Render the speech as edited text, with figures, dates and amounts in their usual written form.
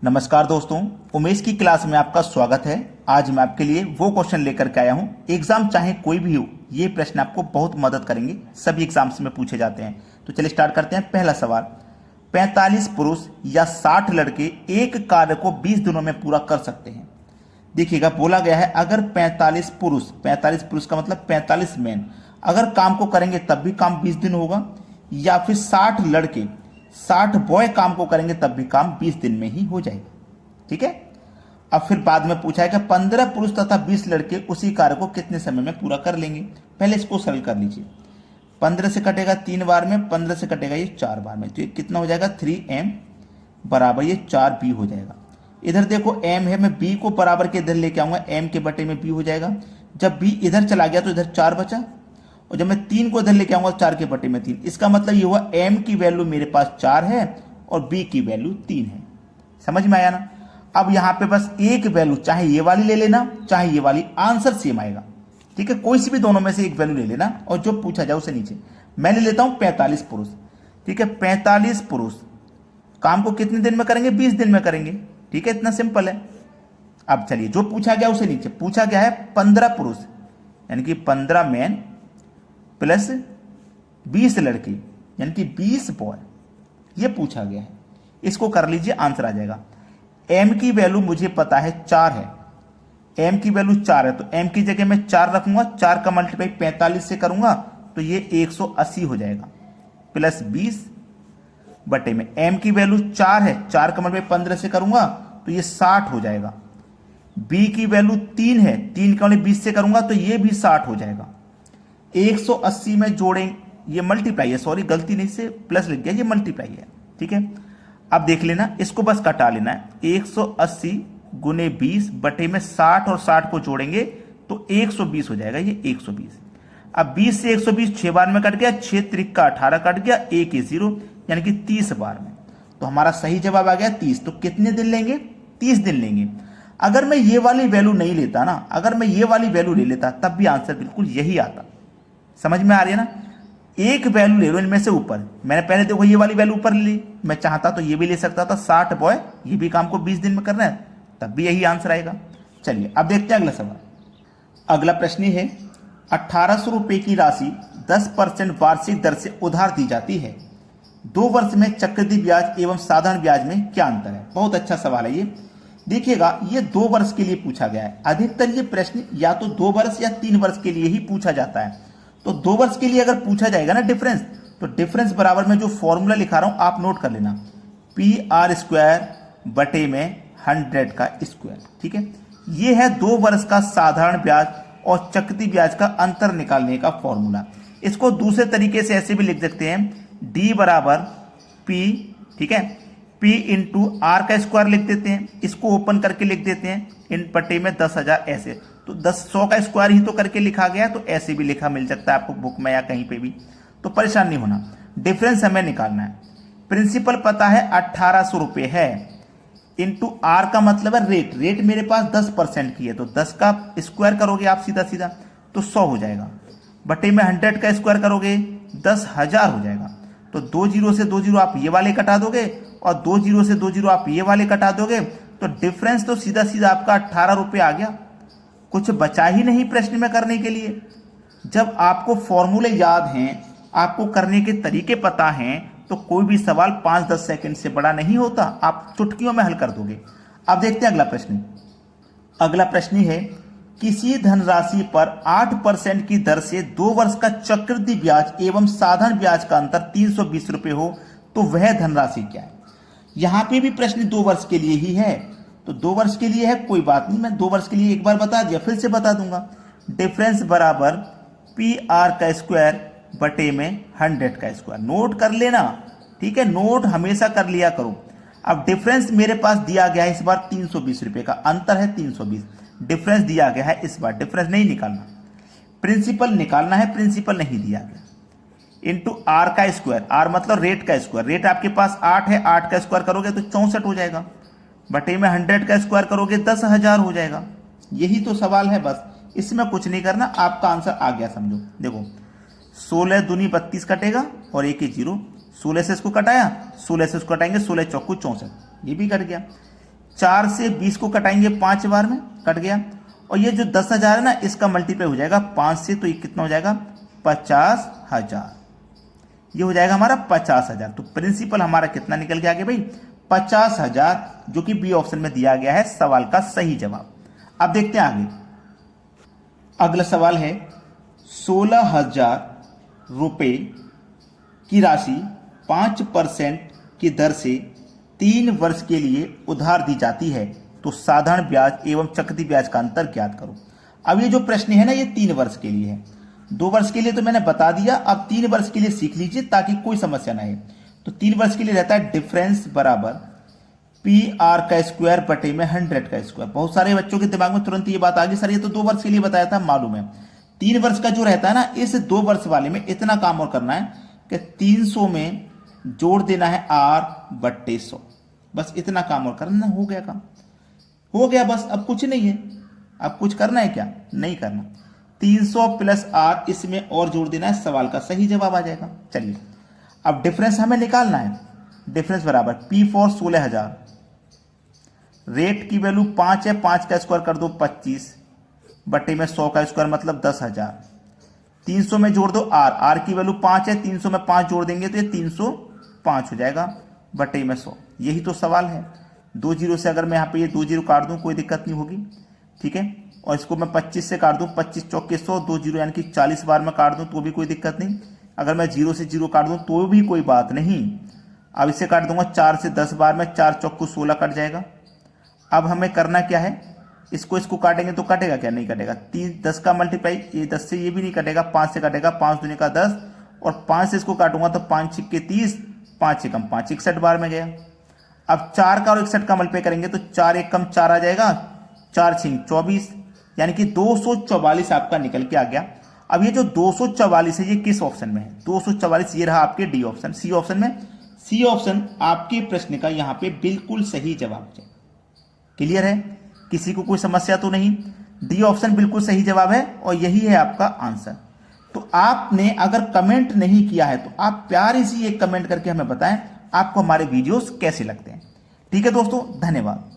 नमस्कार दोस्तों, उमेश की क्लास में आपका स्वागत है। आज मैं आपके लिए वो क्वेश्चन लेकर के आया हूं। एग्जाम चाहे कोई भी हो, ये प्रश्न आपको बहुत मदद करेंगे। सभी एग्जाम्स में पूछे जाते हैं। तो चलिए स्टार्ट करते हैं। पहला सवाल, 45 पुरुष या 60 लड़के एक कार्य को 20 दिनों में पूरा कर सकते हैं। देखिएगा, बोला गया है अगर 45 पुरुष का मतलब 45 मैन अगर काम को करेंगे तब भी काम 20 दिन होगा, या फिर 60 लड़के 60 बॉय काम को करेंगे तब भी काम 20 दिन में ही हो जाएगा। ठीक है। अब फिर बाद में पूछा है कि 15 पुरुष तथा 20 लड़के उसी कार्य को कितने समय में पूरा कर लेंगे। पहले इसको सरल कर लीजिए। 15 से कटेगा 3 बार में, 15 से कटेगा ये 4 बार में, तो ये कितना हो जाएगा 3m बराबर ये 4b हो जाएगा। इधर देखो m है, मैं b को बराबर के इधर लेके आऊंगा, m के बटे में b हो जाएगा। जब b इधर चला गया तो इधर 4 बचा, और जब मैं 3 को इधर लेके आऊंगा 4 के बटे में 3। इसका मतलब ये हुआ m की वैल्यू मेरे पास 4 है और b की वैल्यू 3 है। समझ में आया ना। अब यहां पे बस एक वैल्यू, चाहे ये वाली ले लेना चाहे ये वाली, आंसर सेम आएगा। ठीक है, कोई सी भी दोनों में से एक वैल्यू ले लेना और जो पूछा जाए उसे नीचे। मैं ले लेता हूं 45 पुरुष। ठीक है, 45 पुरुष काम को कितने दिन में करेंगे? 20 दिन में करेंगे। ठीक है, इतना सिंपल है। अब चलिए जो पूछा गया उसे नीचे। पूछा गया है 15 पुरुष यानी कि 15 मैन प्लस 20 लड़के यानी कि 20 बॉय, ये पूछा गया है। इसको कर लीजिए, आंसर आ जाएगा। m की वैल्यू मुझे पता है 4 है, m की वैल्यू 4 है, तो m की जगह मैं 4 रखूंगा। 4 का मल्टीप्लाई 45 से करूंगा तो ये 180 हो जाएगा, प्लस 20 बटे में m की वैल्यू 4 है, 4 का मल्टीप्लाई 15 से करूंगा तो ये 60 हो जाएगा। b की वैल्यू 3 है, 3 का मल्टीप्लाई 20 से करूंगा तो ये भी 60 हो जाएगा। 180 में जोड़ें, ये मल्टीप्लाई है, सॉरी गलती नहीं से प्लस लिख गया, ये मल्टीप्लाई है। ठीक है, अब देख लेना, इसको बस कटा लेना है। 180 गुने 20 बटे में 60 और 60 को जोड़ेंगे तो 120 हो जाएगा, ये 120। अब 20 से 120 6 बार में कट गया, 6 त्रिका 18 कट गया, 1 0 यानी कि 30 बार में। तो हमारा सही जवाब आ गया 30। तो कितने दिन लेंगे? 30 दिन लेंगे। अगर मैं ये वाली वैल्यू नहीं लेता ना, अगर मैं ये वाली वैल्यू ले लेता तब भी आंसर बिल्कुल यही आता। समझ में आ रही है ना। एक वैल्यू ले लो इनमें से ऊपर। मैंने पहले देखो ये वाली वैल्यू ऊपर ली, मैं चाहता तो ये भी ले सकता था, 60 बॉय, ये भी काम को 20 दिन में करना है, तब भी यही आंसर आएगा। चलिए अब देखते हैं अगला सवाल। अगला प्रश्न है, 1800 रुपए की राशि 10% वार्षिक दर से उधार दी जाती है। 2 वर्ष में चक्रवृद्धि ब्याज एवं साधारण ब्याज में क्या अंतर है? बहुत अच्छा सवाल है ये। देखिएगा, ये 2 वर्ष के लिए पूछा गया है। अधिकतर ये प्रश्न या तो 2 वर्ष या 3 वर्ष के लिए ही पूछा जाता है। तो 2 वर्ष के लिए अगर पूछा जाएगा ना डिफरेंस, तो डिफरेंस बराबर में जो फॉर्मूला लिखा रहा हूं आप नोट कर लेना, PR² बटे में 100 का स्क्वायर। ठीक है, ये है 2 वर्ष का साधारण ब्याज और चक्रवृद्धि ब्याज का अंतर निकालने का फॉर्मूला। इसको दूसरे तरीके से ऐसे भी लिख सकते हैं, D बराबर P, ठीक है, P इंटू R का स्क्वायर लिख देते हैं। इसको ओपन करके लिख देते हैं इन पट्टे में 10,000 ऐसे, तो 100 का स्क्वायर ही तो करके लिखा गया, तो ऐसे भी लिखा मिल सकता है आपको बुक में या कहीं पे भी, तो परेशान नहीं होना। डिफरेंस हमें निकालना है। प्रिंसिपल पता है 1800 रुपये है, इंटू R का मतलब है रेट। रेट मेरे पास 10% की है, तो 10 का स्क्वायर करोगे आप सीधा सीधा तो 100 हो जाएगा, बटे में 100 का स्क्वायर करोगे 10,000 हो जाएगा। तो 2 जीरो से 2 जीरो आप ये वाले कटा दोगे और 2 जीरो से 2 जीरो आप ये वाले कटा दोगे, तो डिफरेंस तो सीधा सीधा आपका 18 रुपये आ गया। कुछ बचा ही नहीं प्रश्न में करने के लिए। जब आपको फॉर्मूले याद हैं, आपको करने के तरीके पता हैं, तो कोई भी सवाल 5-10 सेकंड से बड़ा नहीं होता, आप चुटकियों में हल कर दोगे। अब देखते हैं अगला प्रश्न। अगला प्रश्न है, किसी धनराशि पर 8% की दर से 2 वर्ष का चक्रवृद्धि ब्याज एवं साधारण ब्याज का अंतर 320 रुपये हो, तो वह धनराशि क्या है? यहां पे भी प्रश्न 2 वर्ष के लिए ही है, तो 2 वर्ष के लिए है, कोई बात नहीं, मैं 2 वर्ष के लिए एक बार बता दिया, फिर से बता दूंगा। डिफरेंस बराबर PR का स्क्वायर बटे में 100 का स्क्वायर। नोट कर लेना, ठीक है, नोट हमेशा कर लिया करो। अब डिफरेंस मेरे पास दिया गया है इस बार 320 रुपये का, अंतर है 320, डिफरेंस दिया गया है इस बार, डिफरेंस नहीं निकालना, प्रिंसिपल निकालना है, प्रिंसिपल नहीं दिया गया। इंटू R का स्क्वायर, R मतलब रेट का स्क्वायर, रेट आपके पास 8 है, 8 का स्क्वायर करोगे तो 64 हो जाएगा, बटे में 100 का स्क्वायर करोगे 10,000 हो जाएगा। यही तो सवाल है, बस इसमें कुछ नहीं करना, आपका आंसर आ गया समझो। देखो 16 दूनी 32 कटेगा और 1 0, 16 से इसको कटाया, 16 से इसको कटाएंगे, 16 चौकू 64, ये भी कट गया। 4 से 20 को कटाएंगे 5 बार में, कट गया। और ये जो 10,000 है ना, इसका मल्टीप्लाई हो जाएगा 5 से, तो ये कितना हो जाएगा 50,000। ये हो जाएगा हमारा 50,000। तो प्रिंसिपल हमारा कितना निकल के आ गया भाई 50,000, जो कि बी ऑप्शन में दिया गया है सवाल का सही जवाब। अब देखते हैं आगे। अगला सवाल है 16,000 रुपये की राशि 5% की दर से 3 वर्ष के लिए उधार दी जाती है, तो साधारण ब्याज एवं चक्रवृद्धि ब्याज का अंतर ज्ञात करो। अब ये जो प्रश्न है ना, ये 3 वर्ष के लिए है। 2 वर्ष के लिए तो मैंने बता दिया, अब 3 वर्ष के लिए सीख लीजिए ताकि कोई समस्या ना आए। तो 3 वर्ष के लिए रहता है डिफरेंस बराबर PR का स्क्वायर बटे में 100 का स्क्वायर। बहुत सारे बच्चों के दिमाग में तुरंत ये बात आ गई, सर ये तो 2 वर्ष के लिए बताया था, मालूम है। 3 वर्ष का जो रहता है ना, इस 2 वर्ष वाले में इतना काम और करना है कि 300 में जोड़ देना है R बट्टे 100, बस इतना काम और करना, हो गया काम, हो गया बस। अब कुछ नहीं है, अब कुछ करना है क्या, नहीं करना। 300 प्लस R इसमें और जोड़ देना है, सवाल का सही जवाब आ जाएगा। चलिए अब डिफरेंस हमें निकालना है। डिफरेंस बराबर P फॉर 16,000, रेट की वैल्यू 5 है, 5 का स्क्वायर कर दो 25 बटे में 100 का स्क्वायर मतलब 10,000। 300 में जोड़ दो R की वैल्यू 5 है, 300 में 5 जोड़ देंगे तो ये 305 हो जाएगा बटे में 100। यही तो सवाल है। 2 जीरो से अगर मैं यहाँ पे ये 2 जीरो काट दूं कोई दिक्कत नहीं होगी, ठीक है। और इसको मैं 25 से काट दूं, 25 चौके 100, 2 जीरो यानी कि 40 बार में काट दूं तो भी कोई दिक्कत नहीं। अगर मैं 0 से 0 काट दूं तो भी कोई बात नहीं। अब इसे काट दूंगा 4 से 10 बार में, 4 चौको 16 कट जाएगा। अब हमें करना क्या है, इसको काटेंगे तो कटेगा क्या, नहीं कटेगा। 10 का मल्टीप्लाई, ये 10 से ये भी नहीं कटेगा, 5 से कटेगा, 5 दूनी का 10 और 5 से इसको काटूंगा तो 5 छिक्के 30, 5 से कम 5 61 बार में गया। अब 4 का और 61 का मल्टीप्लाई करेंगे तो 4 एक कम 4 आ जाएगा, 4 छिंग 24, यानी कि 244 आपका निकल के आ गया। अब ये जो 244 है ये किस ऑप्शन में है, 244 ये रहा आपके डी ऑप्शन। सी ऑप्शन में, सी ऑप्शन आपके प्रश्न का यहाँ पे बिल्कुल सही जवाब है। क्लियर है, किसी को कोई समस्या तो नहीं। डी ऑप्शन बिल्कुल सही जवाब है और यही है आपका आंसर। तो आपने अगर कमेंट नहीं किया है तो आप प्यारी सी एक कमेंट करके हमें बताएं आपको हमारे वीडियोस कैसे लगते हैं। ठीक है दोस्तों, धन्यवाद।